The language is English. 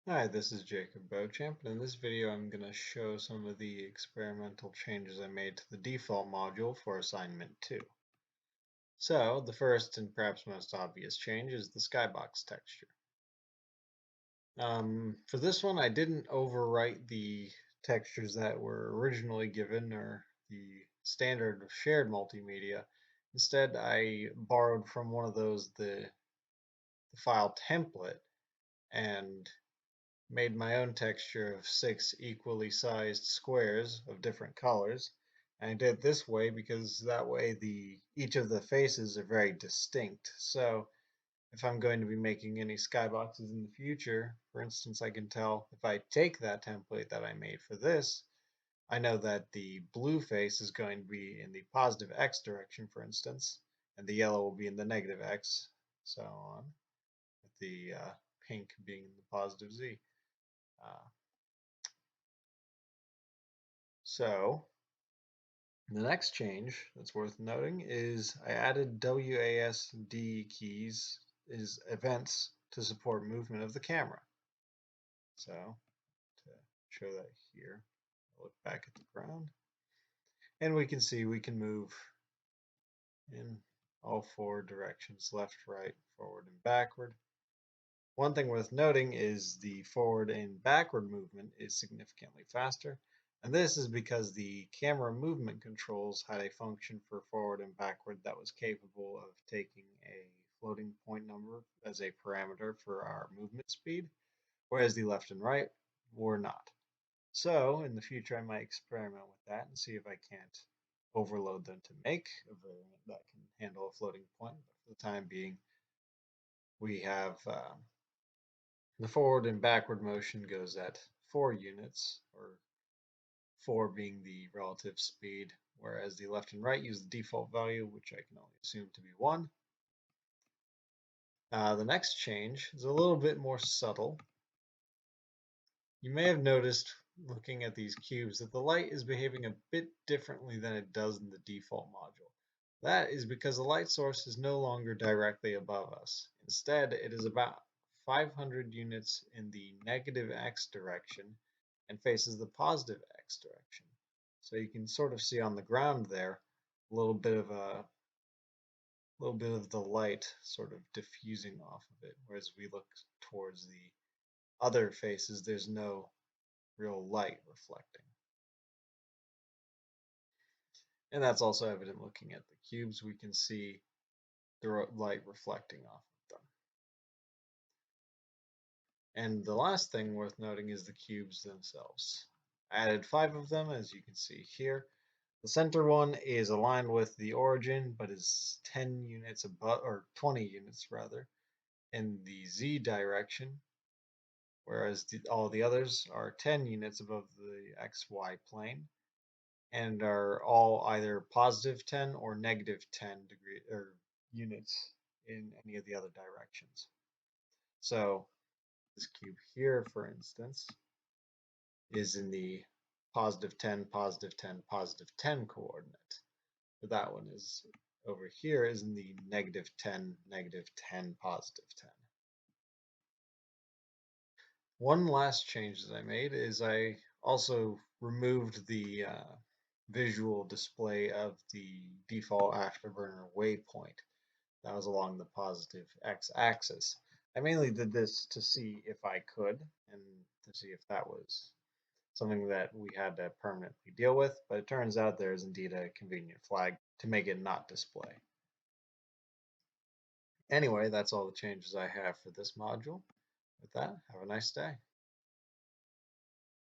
Hi, this is Jacob Beauchamp, and in this video I'm going to show some of the experimental changes I made to the default module for assignment 2. So, the first and perhaps most obvious change is the skybox texture. For this one, I didn't overwrite the textures that were originally given or the standard shared multimedia. Instead, I borrowed from one of those the file template and made my own texture of 6 equally sized squares of different colors. And I did it this way because that way each of the faces are very distinct. So if I'm going to be making any skyboxes in the future, for instance, I can tell if I take that template that I made for this, I know that the blue face is going to be in the positive X direction, for instance, and the yellow will be in the negative X, so on, with the pink being in the positive Z. Uh, so The next change that's worth noting is I added WASD keys is events to support movement of the camera. So to show that here, I'll look back at the ground and we can see we can move in all 4 directions, left, right, forward, and backward. One thing worth noting is the forward and backward movement is significantly faster, and this is because the camera movement controls had a function for forward and backward that was capable of taking a floating point number as a parameter for our movement speed, whereas the left and right were not. So in the future I might experiment with that and see if I can't overload them to make a variant that can handle a floating point. But for the time being, we have the forward and backward motion goes at 4 units, or 4 being the relative speed, whereas the left and right use the default value, which I can only assume to be 1. The next change is a little bit more subtle. You may have noticed, looking at these cubes, that the light is behaving a bit differently than it does in the default module. That is because the light source is no longer directly above us. Instead, it is about 500 units in the negative x direction and faces the positive x direction. So you can sort of see on the ground there a little bit of the light sort of diffusing off of it, whereas we look towards the other faces, there's no real light reflecting. And that's also evident looking at the cubes. We can see the light reflecting off of them. And the last thing worth noting is the cubes themselves. I added 5 of them, as you can see here. The center one is aligned with the origin, but is 10 units above, or 20 units rather, in the Z direction, whereas all the others are 10 units above the XY plane, and are all either positive 10 or negative 10 degree or units in any of the other directions. So this cube here, for instance, is in the positive 10, positive 10, positive 10 coordinate. But that one is over here is in the negative 10, negative 10, positive 10. One last change that I made is I also removed the visual display of the default AftrBurner waypoint that was along the positive x-axis. I mainly did this to see if I could and to see if that was something that we had to permanently deal with, but it turns out there is indeed a convenient flag to make it not display. Anyway, that's all the changes I have for this module. With that, have a nice day.